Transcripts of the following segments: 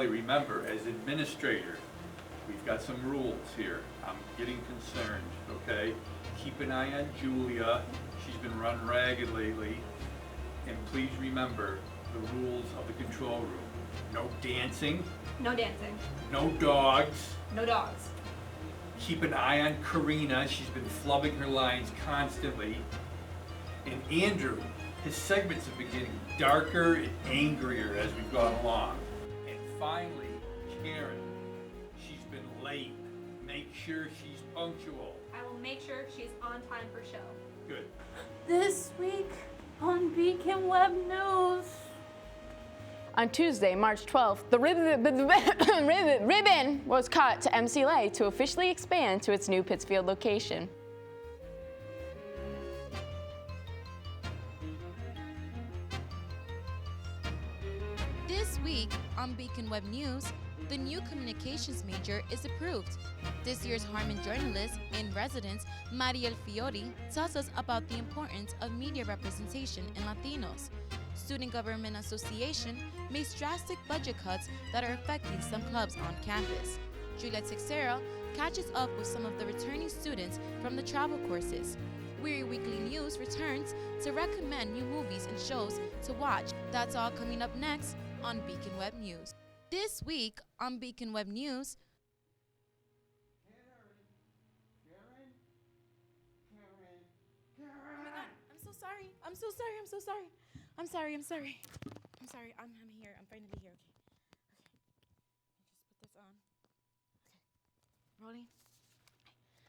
Remember, as administrator, we've got some rules here. I'm getting concerned, okay? Keep an eye on Julia. She's been run ragged lately. And please remember the rules of the control room. No dancing. No dancing. No dogs. No dogs. Keep an eye on Karina. She's been flubbing her lines constantly. And Andrew, his segments have been getting darker and angrier as we've gone along. And finally, Karen, she's been late. Make sure she's punctual. I will make sure she's on time for show. Good. This week on Beacon Web News. On Tuesday, March 12th, the ribbon was cut to MCLA to officially expand to its new Pittsfield location. This week on Beacon Web News, the new communications major is approved. This year's Harmon journalist in residence, Mariel Fiori, tells us about the importance of media representation in Latinos. Student Government Association makes drastic budget cuts that are affecting some clubs on campus. Juliet Teixeira catches up with some of the returning students from the travel courses. Weary Weekly News returns to recommend new movies and shows to watch. That's all coming up next on Beacon Web News. This week on Beacon Web News, oh my God, I'm so sorry. I'm here. I'm finally here. Okay. Just put this on. Okay. Rolling.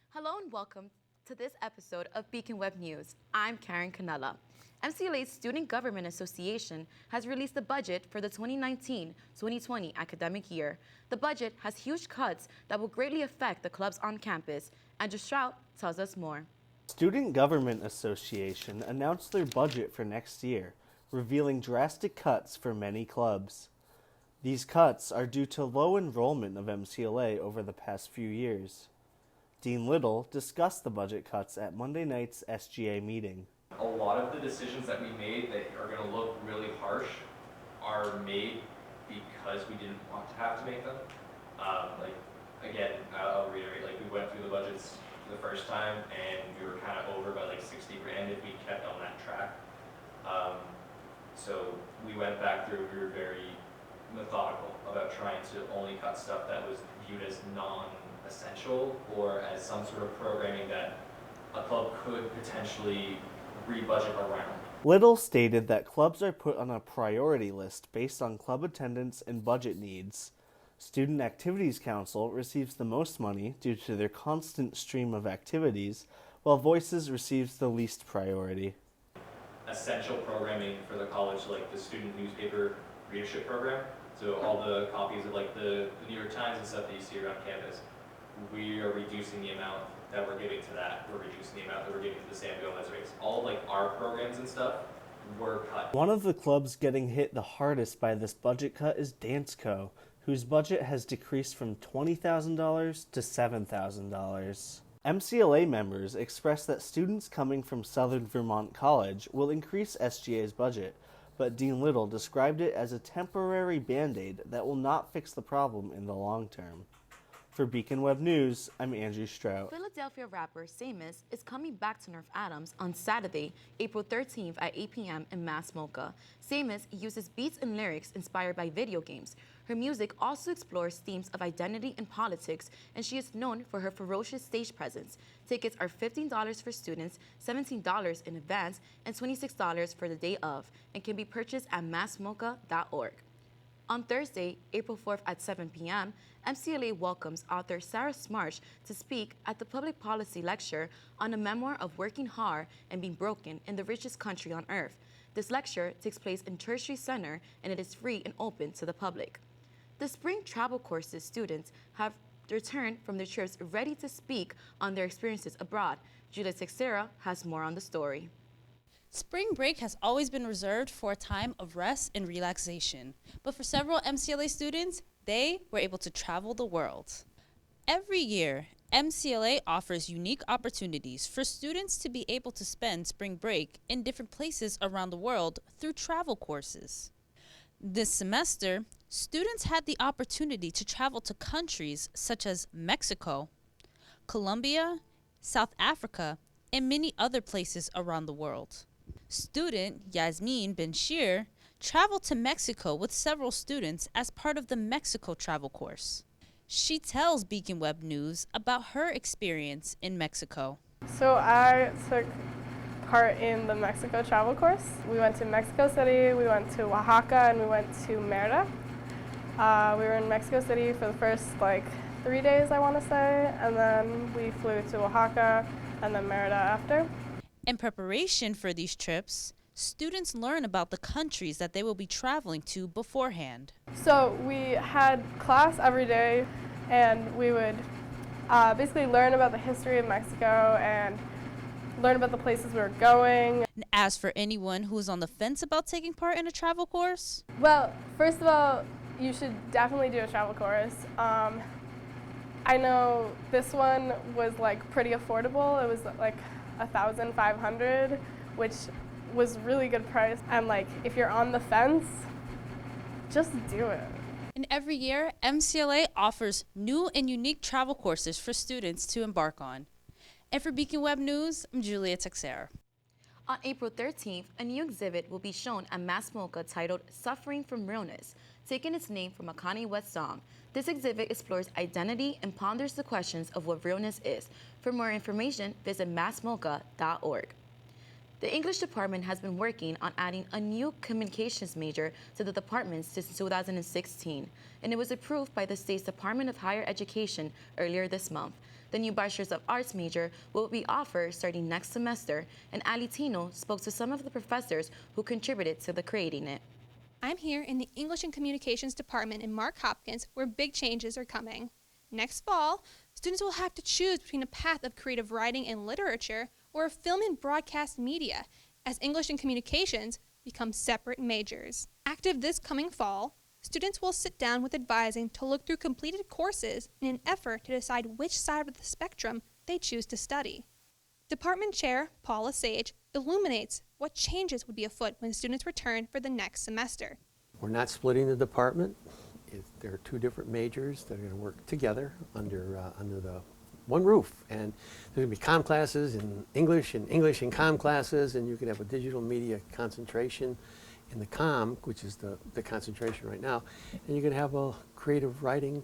Hello and welcome to this episode of Beacon Web News. I'm Karen Canella. MCLA's Student Government Association has released the budget for the 2019-2020 academic year. The budget has huge cuts that will greatly affect the clubs on campus. Andrew Strout tells us more. Student Government Association announced their budget for next year, revealing drastic cuts for many clubs. These cuts are due to low enrollment of MCLA over the past few years. Dean Little discussed the budget cuts at Monday night's SGA meeting. A lot of the decisions that we made that are going to look really harsh are made because we didn't want to have to make them. I'll reiterate, we went through the budgets the first time and we were kind of over by 60 grand if we kept on that track. So we went back through, we were very methodical about trying to only cut stuff that was viewed as non-essential or as some sort of programming that a club could potentially re-budget around. Little stated that clubs are put on a priority list based on club attendance and budget needs. Student Activities Council receives the most money due to their constant stream of activities, while Voices receives the least priority. Essential programming for the college, like the student newspaper readership program, so all the copies of the New York Times and stuff that you see around campus, we are reducing the amount that we're giving to that. We're reducing the amount that we're giving to the Sam Gomez race. All of our programs and stuff were cut. One of the clubs getting hit the hardest by this budget cut is Danceco, whose budget has decreased from $20,000 to $7,000. MCLA members expressed that students coming from Southern Vermont College will increase SGA's budget, but Dean Little described it as a temporary band-aid that will not fix the problem in the long term. For Beacon Web News, I'm Andrew Strout. Philadelphia rapper Samus is coming back to North Adams on Saturday, April 13th at 8 p.m. in Mass Mocha. Samus uses beats and lyrics inspired by video games. Her music also explores themes of identity and politics, and she is known for her ferocious stage presence. Tickets are $15 for students, $17 in advance, and $26 for the day of, and can be purchased at massmocha.org. On Thursday, April 4th at 7 p.m., MCLA welcomes author Sarah Smarsh to speak at the Public Policy Lecture on a memoir of working hard and being broken in the richest country on earth. This lecture takes place in Tertiary Center, and it is free and open to the public. The spring travel courses students have returned from their trips ready to speak on their experiences abroad. Juliet Teixeira has more on the story. Spring break has always been reserved for a time of rest and relaxation, but for several MCLA students, they were able to travel the world. Every year, MCLA offers unique opportunities for students to be able to spend spring break in different places around the world through travel courses. This semester, students had the opportunity to travel to countries such as Mexico, Colombia, South Africa, and many other places around the world. Student Yasmin Benshir traveled to Mexico with several students as part of the Mexico travel course. She tells Beacon Web News about her experience in Mexico. So I took part in the Mexico travel course. We went to Mexico City, we went to Oaxaca, and we went to Merida. We were in Mexico City for the first 3 days, I want to say, and then we flew to Oaxaca and then Merida after. In preparation for these trips, students learn about the countries that they will be traveling to beforehand. So we had class every day, and we would basically learn about the history of Mexico and learn about the places we were going. And as for anyone who is on the fence about taking part in a travel course, Well, first of all, you should definitely do a travel course. I know this one was pretty affordable. It was $1,500, which was really good price. And if you're on the fence, just do it. and every year, MCLA offers new and unique travel courses for students to embark on. And for Beacon Web News, I'm Julia Texera. On April 13th, a new exhibit will be shown at Mass MoCA titled Suffering from Realness, taking its name from a Kanye West song. This exhibit explores identity and ponders the questions of what realness is. For more information, visit massmoca.org. The English department has been working on adding a new communications major to the department since 2016, and it was approved by the state's Department of Higher Education earlier this month. The new Bachelor's of Arts major will be offered starting next semester, and Ali Tino spoke to some of the professors who contributed to creating it. I'm here in the English and Communications Department in Mark Hopkins, where big changes are coming. Next fall, students will have to choose between a path of creative writing and literature or of film and broadcast media, as English and Communications become separate majors. Active this coming fall, students will sit down with advising to look through completed courses in an effort to decide which side of the spectrum they choose to study. Department Chair Paula Sage illuminates what changes would be afoot when students return for the next semester. We're not splitting the department. There are two different majors that are going to work together under the one roof. And there's going to be comm classes in English and comm classes, and you can have a digital media concentration in the comm, which is the concentration right now, and you can have a creative writing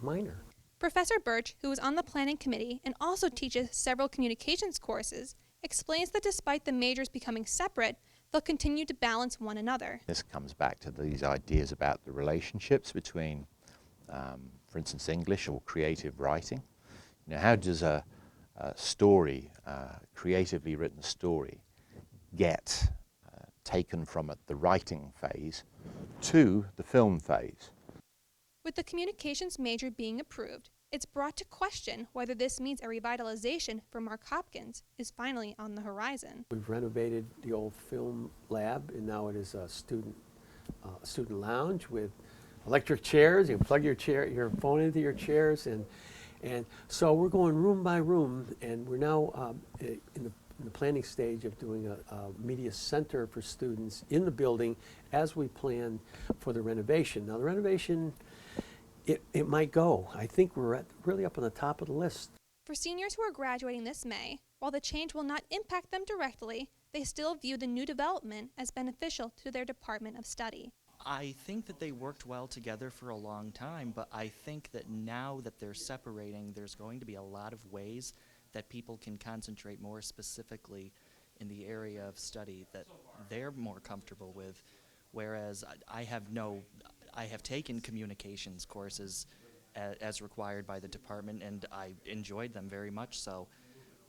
minor. Professor Birch, who is on the planning committee and also teaches several communications courses, explains that despite the majors becoming separate, they'll continue to balance one another. This comes back to these ideas about the relationships between, for instance, English or creative writing. You know, how does a story, creatively written story, get taken from the writing phase to the film phase? With the communications major being approved, it's brought to question whether this means a revitalization for Mark Hopkins is finally on the horizon. We've renovated the old film lab, and now it is a student lounge with electric chairs. You can plug your phone into your chairs, and so we're going room by room, and we're now in the planning stage of doing a media center for students in the building as we plan for the renovation. Now the renovation, it might go. I think we're really up on the top of the list. For seniors who are graduating this May, while the change will not impact them directly, they still view the new development as beneficial to their Department of Study. I think that they worked well together for a long time, but I think that now that they're separating, there's going to be a lot of ways that people can concentrate more specifically in the area of study that they're more comfortable with, whereas I have taken communications courses as required by the department, and I enjoyed them very much so.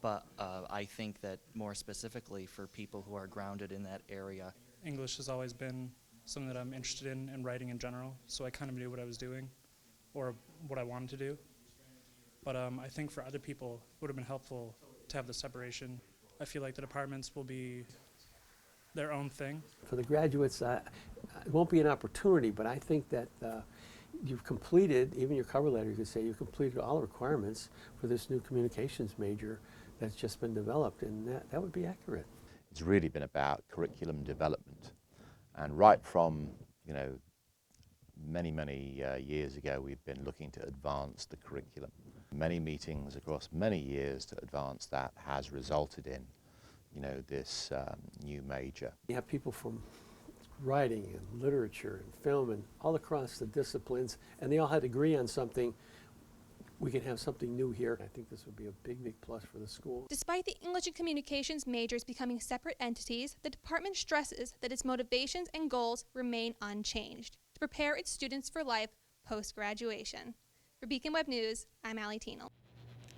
But I think that more specifically for people who are grounded in that area. English has always been something that I'm interested in, and writing in general, so I kind of knew what I was doing or what I wanted to do. But I think for other people, it would have been helpful to have the separation. I feel like the departments will be their own thing. For the graduates, it won't be an opportunity, but I think that you've completed, even your cover letter, you could say you've completed all the requirements for this new communications major that's just been developed, and that would be accurate. It's really been about curriculum development, and right from many, many years ago, we've been looking to advance the curriculum. Many meetings across many years to advance that has resulted in, this new major. You have people from writing and literature and film and all across the disciplines, and they all had to agree on something. We can have something new here. I think this would be a big, big plus for the school. Despite the English and Communications majors becoming separate entities, the department stresses that its motivations and goals remain unchanged to prepare its students for life post-graduation. For Beacon Web News, I'm Allie Tienel.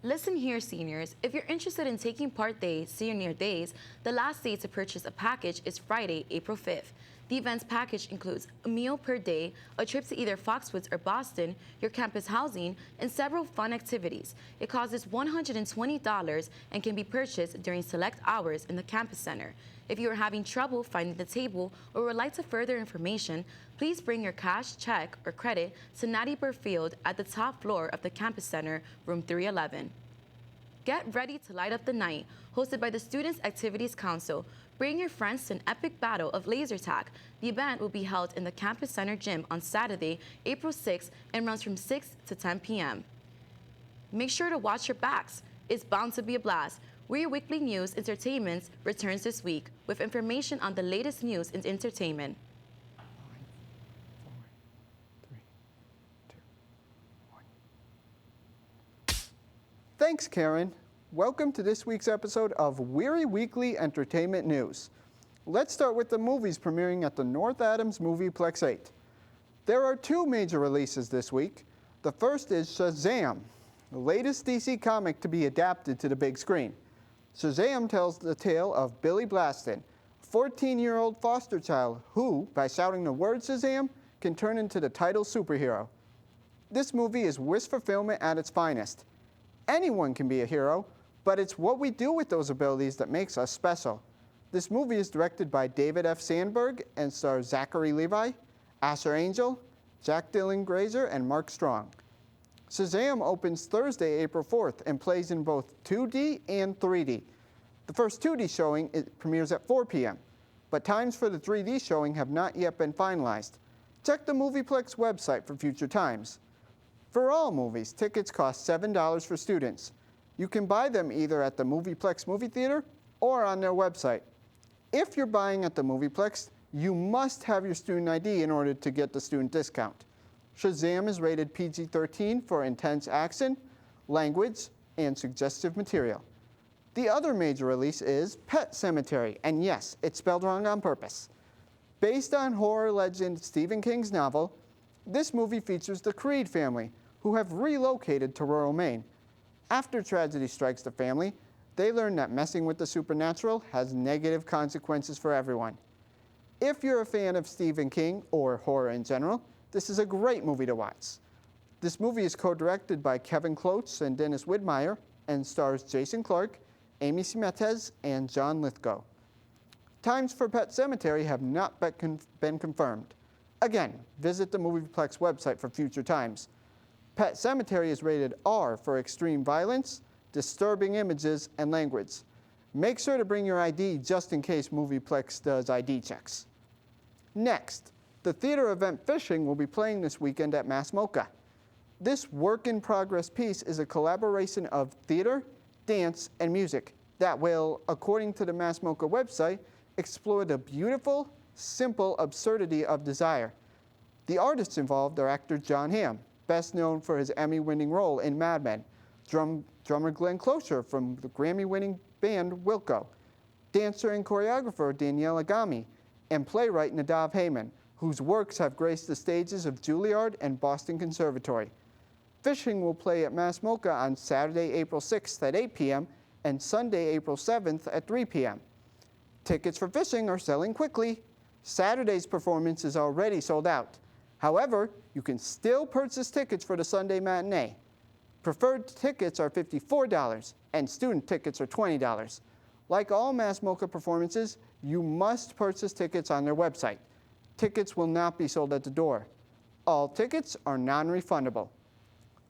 Listen here, seniors. If you're interested in taking Part Day Senior Days, the last day to purchase a package is Friday, April 5th. The event's package includes a meal per day, a trip to either Foxwoods or Boston, your campus housing, and several fun activities. It costs $120 and can be purchased during select hours in the campus center. If you are having trouble finding the table or would like to further information, please bring your cash, check, or credit to Natty Burr Field at the top floor of the campus center, room 311. Get ready to light up the night, hosted by the Students Activities Council. Bring your friends to an epic battle of laser tag. The event will be held in the Campus Center gym on Saturday, April 6th, and runs from 6 to 10 p.m. Make sure to watch your backs. It's bound to be a blast. We're Your Weekly News Entertainment returns this week with information on the latest news in entertainment. Thanks, Karen. Welcome to this week's episode of Weary Weekly Entertainment News. Let's start with the movies premiering at the North Adams Movieplex 8. There are two major releases this week. The first is Shazam, the latest DC comic to be adapted to the big screen. Shazam tells the tale of Billy Blaston, a 14-year-old foster child who, by shouting the word Shazam, can turn into the title superhero. This movie is wish fulfillment at its finest. Anyone can be a hero, but it's what we do with those abilities that makes us special. This movie is directed by David F. Sandberg and stars Zachary Levi, Asher Angel, Jack Dylan Grazer, and Mark Strong. Shazam opens Thursday, April 4th, and plays in both 2D and 3D. The first 2D showing premieres at 4 p.m., but times for the 3D showing have not yet been finalized. Check the Movieplex website for future times. For all movies, tickets cost $7 for students. You can buy them either at the Movieplex movie theater or on their website. If you're buying at the Movieplex, you must have your student ID in order to get the student discount. Shazam is rated PG-13 for intense action, language, and suggestive material. The other major release is Pet Sematary, and yes, it's spelled wrong on purpose. Based on horror legend Stephen King's novel, this movie features the Creed family, who have relocated to rural Maine. After tragedy strikes the family, they learn that messing with the supernatural has negative consequences for everyone. If you're a fan of Stephen King or horror in general, this is a great movie to watch. This movie is co-directed by Kevin Klotz and Dennis Widmeyer and stars Jason Clarke, Amy Siemetz, and John Lithgow. Times for Pet Sematary have not been confirmed. Again, visit the Movieplex website for future times. Pet Sematary is rated R for extreme violence, disturbing images, and language. Make sure to bring your ID just in case Movieplex does ID checks. Next, the theater event Fishing will be playing this weekend at Mass MoCA. This work-in-progress piece is a collaboration of theater, dance, and music that will, according to the Mass MoCA website, explore the beautiful, simple absurdity of desire. The artists involved are actor John Hamm, best known for his Emmy-winning role in Mad Men, drummer Glenn Closure from the Grammy-winning band Wilco, dancer and choreographer Danielle Agami, and playwright Nadav Heyman, whose works have graced the stages of Juilliard and Boston Conservatory. Fishing will play at Mass MoCA on Saturday, April 6th at 8 p.m. and Sunday, April 7th at 3 p.m. Tickets for Fishing are selling quickly. Saturday's performance is already sold out. However, you can still purchase tickets for the Sunday matinee. Preferred tickets are $54 and student tickets are $20. Like all Mass MoCA performances, you must purchase tickets on their website. Tickets will not be sold at the door. All tickets are non-refundable.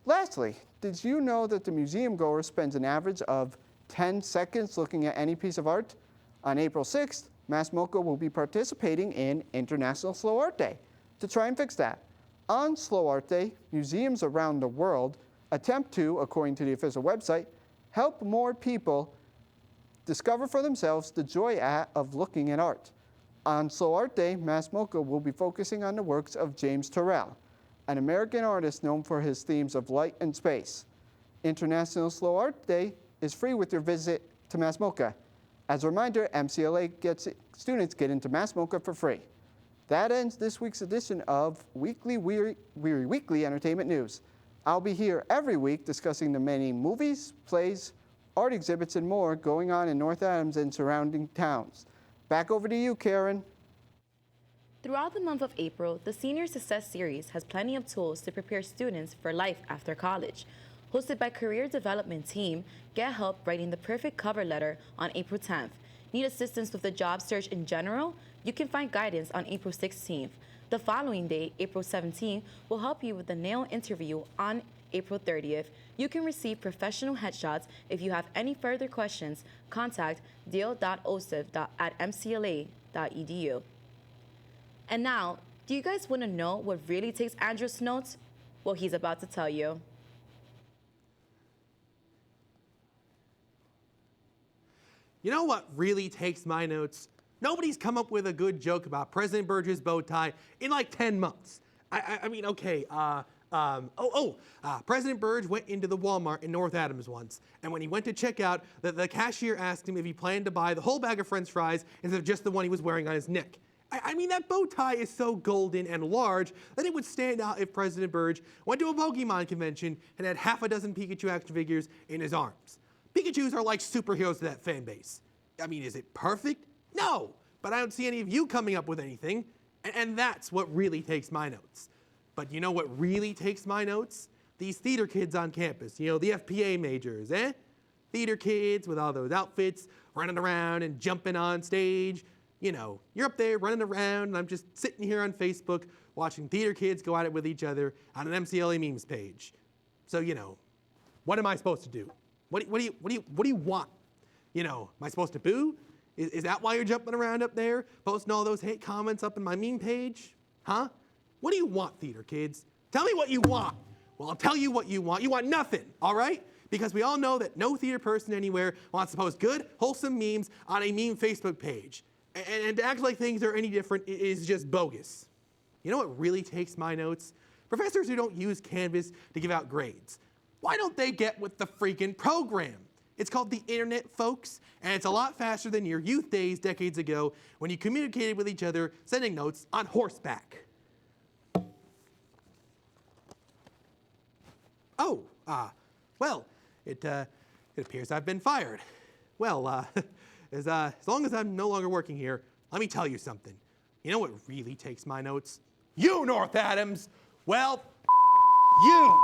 Lastly, did you know that the museum goer spends an average of 10 seconds looking at any piece of art? On April 6th, Mass MoCA will be participating in International Slow Art Day. To try and fix that, On Slow Art Day, museums around the world attempt to, according to the official website, help more people discover for themselves the joy of looking at art. On Slow Art Day, Mass MoCA will be focusing on the works of James Turrell, an American artist known for his themes of light and space. International Slow Art Day is free with your visit to Mass MoCA. As a reminder, students get into Mass MoCA for free. That ends this week's edition of Weary Weekly Entertainment News. I'll be here every week discussing the many movies, plays, art exhibits, and more going on in North Adams and surrounding towns. Back over to you, Karen. Throughout the month of April, the Senior Success Series has plenty of tools to prepare students for life after college. Hosted by Career Development Team, get help writing the perfect cover letter on April 10th. Need assistance with the job search in general? You can find guidance on April 16th. The following day, April 17th, will help you with the nail interview on April 30th. You can receive professional headshots. If you have any further questions, contact deal.osif@mcla.edu. And now, do you guys want to know what really takes Andrew's notes? Well, he's about to tell you. You know what really takes my notes? Nobody's come up with a good joke about President Burge's bow tie in like 10 months. I mean, okay, President Burge went into the Walmart in North Adams once, and when he went to check out, the cashier asked him if he planned to buy the whole bag of French fries instead of just the one he was wearing on his neck. I mean, that bow tie is so golden and large that it would stand out if President Burge went to a Pokemon convention and had half a dozen Pikachu action figures in his arms. Pikachus are like superheroes to that fan base. I mean, is it perfect? No, but I don't see any of you coming up with anything, and that's what really takes my notes. But you know what really takes my notes? These theater kids on campus, the FPA majors, eh? Theater kids with all those outfits, running around and jumping on stage. You're up there running around, and I'm just sitting here on Facebook watching theater kids go at it with each other on an MCLA memes page. So, what am I supposed to do? What do you want? Am I supposed to boo? Is that why you're jumping around up there, posting all those hate comments up in my meme page? Huh? What do you want, theater kids? Tell me what you want. Well, I'll tell you what you want. You want nothing, all right? Because we all know that no theater person anywhere wants to post good, wholesome memes on a meme Facebook page. And to act like things are any different is just bogus. You know what really takes my notes? Professors who don't use Canvas to give out grades. Why don't they get with the freaking program? It's called the internet, folks, and it's a lot faster than your youth days decades ago when you communicated with each other sending notes on horseback. Oh, well, it appears I've been fired. Well, as long as I'm no longer working here, let me tell you something. You know what really takes my notes? You, North Adams! Well, you!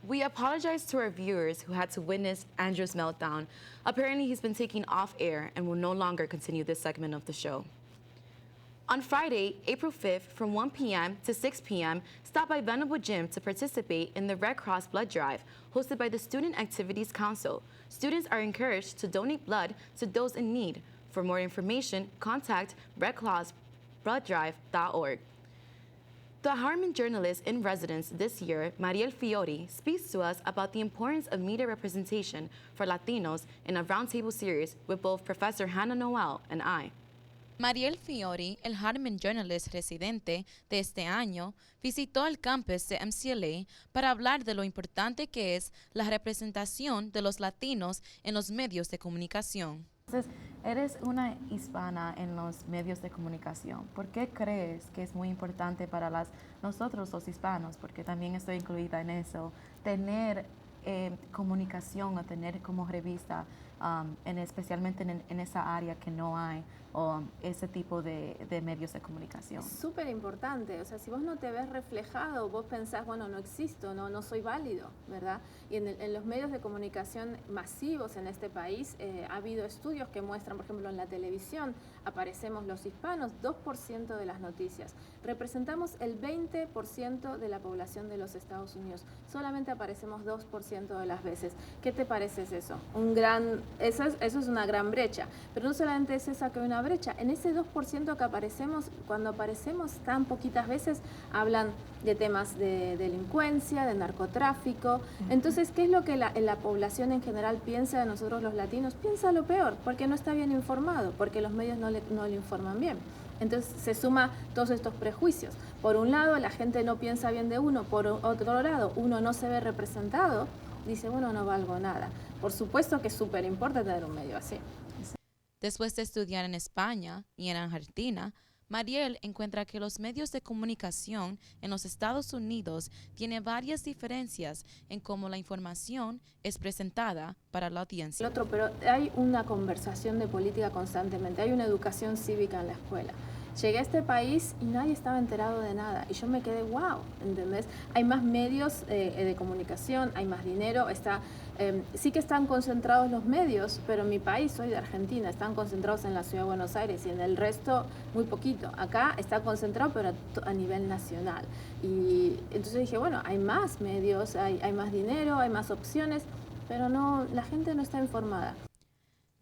We apologize to our viewers who had to witness Andrew's meltdown. Apparently, he's been taken off air and will no longer continue this segment of the show. On Friday, April 5th, from 1 p.m. to 6 p.m., stop by Venable Gym to participate in the Red Cross Blood Drive, hosted by the Student Activities Council. Students are encouraged to donate blood to those in need. For more information, contact redcrossbloodDrive.org. The Harman journalist in residence this year, Mariel Fiori, speaks to us about the importance of media representation for Latinos in a roundtable series with both Professor Hannah Noel and I. Mariel Fiori, el Harman Journalist residente de este año, visitó el campus de MCLA para hablar de lo importante que es la representación de los latinos en los medios de comunicación. Entonces, eres una hispana en los medios de comunicación. ¿Por qué crees que es muy importante para nosotros los hispanos, porque también estoy incluida en eso, tener comunicación o tener como revista, especialmente en esa área que no hay ese tipo de medios de comunicación? Súper importante, o sea, si vos no te ves reflejado, vos pensás, bueno, no existo, no soy válido, ¿verdad? Y en los medios de comunicación masivos en este país ha habido estudios que muestran, por ejemplo, en la televisión aparecemos los hispanos 2% de las noticias, representamos el 20% de la población de los Estados Unidos, solamente aparecemos 2% de las veces. ¿Qué te parece eso? Eso es una gran brecha, pero no solamente es esa que hay una brecha. En ese 2% que aparecemos, cuando aparecemos tan poquitas veces, hablan de temas de delincuencia, de narcotráfico. Entonces, ¿qué es lo que la población en general piensa de nosotros los latinos? Piensa lo peor, porque no está bien informado, porque los medios no le informan bien. Entonces se suma todos estos prejuicios. Por un lado, la gente no piensa bien de uno, por otro lado, uno no se ve representado, dice, bueno, no valgo nada. Por supuesto que es súper importante tener un medio así. Después de estudiar en España y en Argentina, Mariel encuentra que los medios de comunicación en los Estados Unidos tienen varias diferencias en cómo la información es presentada para la audiencia. El otro, pero hay una conversación de política constantemente, hay una educación cívica en la escuela. Llegué a este país y nadie estaba enterado de nada y yo me quedé, wow, ¿entendés? Hay más medios de comunicación, hay más dinero, sí que están concentrados los medios, pero en mi país, soy de Argentina, están concentrados en la ciudad de Buenos Aires y en el resto muy poquito. Acá está concentrado, pero a nivel nacional. Y entonces dije, bueno, hay más medios, hay más dinero, hay más opciones, pero no, la gente no está informada.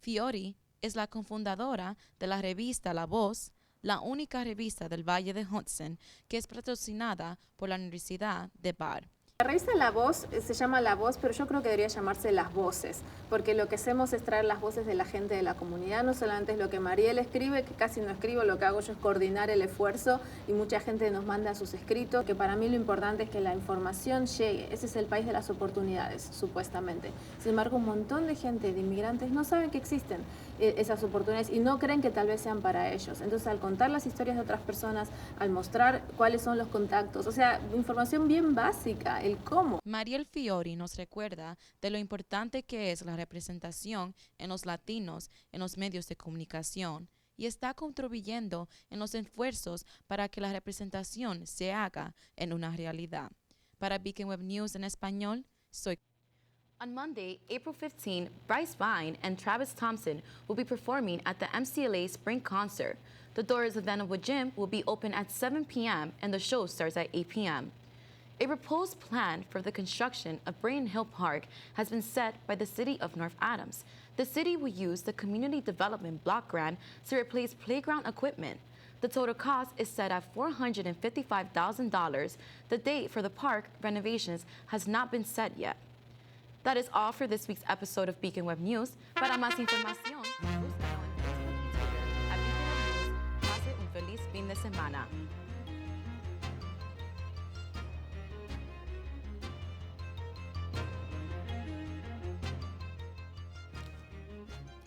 Fiori es la cofundadora de la revista La Voz, la única revista del Valle de Hudson que es patrocinada por la Universidad de Bath. La revista La Voz se llama La Voz, pero yo creo que debería llamarse Las Voces, porque lo que hacemos es traer las voces de la gente de la comunidad, no solamente es lo que Mariel escribe, que casi no escribo, lo que hago yo es coordinar el esfuerzo y mucha gente nos manda sus escritos, que para mí lo importante es que la información llegue, ese es el país de las oportunidades, supuestamente. Sin embargo, un montón de gente, de inmigrantes, no saben que existen esas oportunidades y no creen que tal vez sean para ellos. Entonces, al contar las historias de otras personas, al mostrar cuáles son los contactos, o sea, información bien básica, el cómo. Mariel Fiori nos recuerda de lo importante que es la representación en los latinos en los medios de comunicación y está contribuyendo en los esfuerzos para que la representación se haga en una realidad. Para Beacon Web News en español, soy... On Monday, April 15, Bryce Vine and Travis Thompson will be performing at the MCLA Spring Concert. The doors of Venable Gym will be open at 7 p.m. and the show starts at 8 p.m. A proposed plan for the construction of Braden Hill Park has been set by the City of North Adams. The city will use the Community Development Block Grant to replace playground equipment. The total cost is set at $455,000. The date for the park renovations has not been set yet. That is all for this week's episode of Beacon Web News. Para más información, búscanos en Facebook y Twitter a Beacon Web News. Pase un feliz fin de semana.